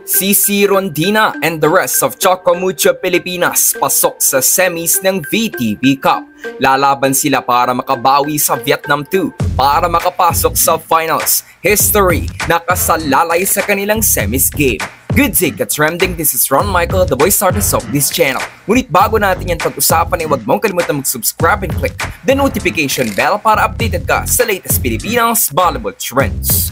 CC Rondina and the rest of Choco Mucho Pilipinas pasok sa semis ng VTV Cup. Lalaban sila para makabawi sa Vietnam 2 para makapasok sa finals. History nakasalalay sa kanilang semis game. Good day ka-trending, this is Ron Michael, the voice artist of this channel. Ngunit bago natin yan pag-usapan ay huwag mong kalimutan mag-subscribe and click the notification bell para updated ka sa latest Pilipinas volleyball trends.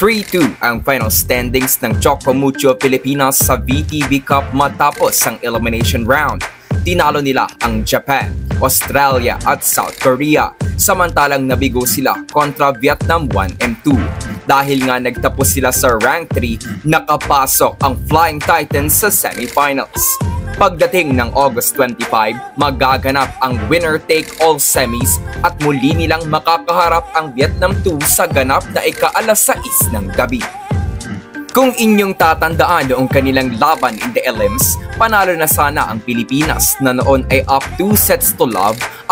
3-2 ang final standings ng Choco Mucho Pilipinas sa VTV Cup matapos ang elimination round. Tinalo nila ang Japan, Australia at South Korea, samantalang nabigo sila kontra Vietnam 1 and 2. Dahil nga nagtapos sila sa rank 3, nakapasok ang Flying Titans sa semifinals. Pagdating ng August 25, magaganap ang winner-take-all semis at muli nilang makakaharap ang Vietnam 2 sa ganap na ika-6 ng gabi. Kung inyong tatandaan noong kanilang laban in the elims, panalo na sana ang Pilipinas na noon ay up 2-0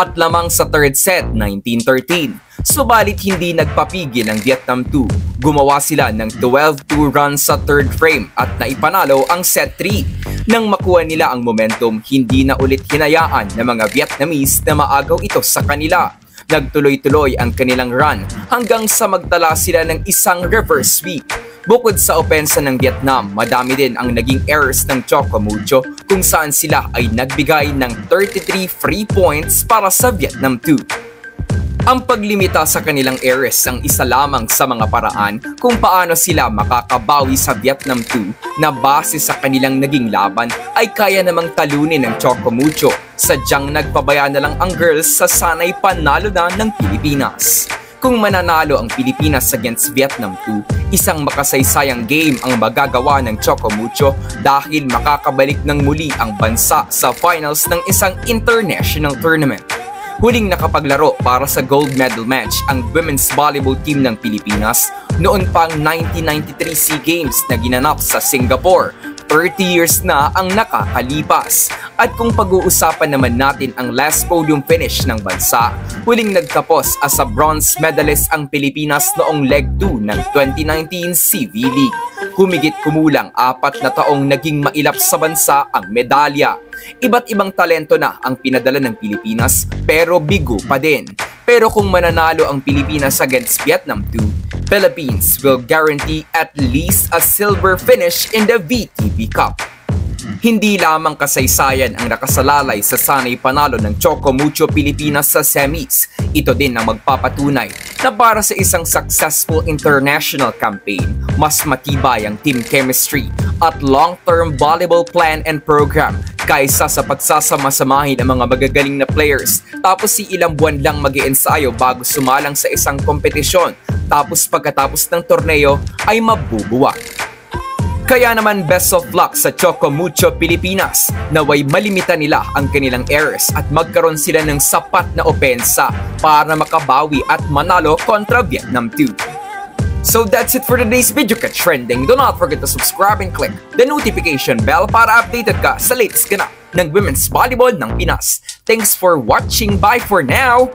at lamang sa third set 19-13. Subalit hindi nagpapigil ang Vietnam 2. Gumawa sila ng 12-2 run sa third frame at naipanalo ang set 3. Nang makuha nila ang momentum, hindi na ulit hinayaan ng mga Vietnamese na maagaw ito sa kanila. Nagtuloy-tuloy ang kanilang run hanggang sa magtala sila ng isang reverse sweep. Bukod sa opensa ng Vietnam, madami din ang naging errors ng Choco Mucho kung saan sila ay nagbigay ng 33 free points para sa Vietnam 2. Ang paglimita sa kanilang errors ang isa lamang sa mga paraan kung paano sila makakabawi sa Vietnam 2 na base sa kanilang naging laban ay kaya namang talunin ng Choco Mucho. Sadyang nagpabaya na lang ang girls sa sanay panalo na ng Pilipinas. Kung mananalo ang Pilipinas against Vietnam 2, isang makasaysayang game ang magagawa ng Choco Mucho dahil makakabalik ng muli ang bansa sa finals ng isang international tournament. Huling nakapaglaro para sa gold medal match ang women's volleyball team ng Pilipinas noon pang 1993 SEA Games na ginanap sa Singapore. 30 years na ang nakakalipas. At kung pag-uusapan naman natin ang last podium finish ng bansa, huling nagtapos as a bronze medalist ang Pilipinas noong leg 2 ng 2019 CV League. Humigit kumulang 4 na taong naging mailap sa bansa ang medalya. Iba't ibang talento na ang pinadala ng Pilipinas pero bigo pa din. Pero kung mananalo ang Pilipinas against Vietnam 2, Philippines will guarantee at least a silver finish in the VTV Cup. Hindi lamang kasaysayan ang nakasalalay sa sanay panalo ng Choco Mucho Pilipinas sa semis. Ito din ang magpapatunay na para sa isang successful international campaign, mas matibay ang team chemistry at long-term volleyball plan and program kaysa sa pagsasama-samahin ng mga magagaling na players tapos ilang buwan lang mag-iensayo bago sumalang sa isang kompetisyon tapos pagkatapos ng torneo ay mabubuwag. Kaya naman best of luck sa Choco Mucho Pilipinas. Naway malimita nila ang kanilang errors at magkaroon sila ng sapat na opensa para makabawi at manalo kontra Vietnam 2. So that's it for today's video ka-trending. Do not forget to subscribe and click the notification bell para updated ka sa latest ganap ng women's volleyball ng Pinas. Thanks for watching. Bye for now!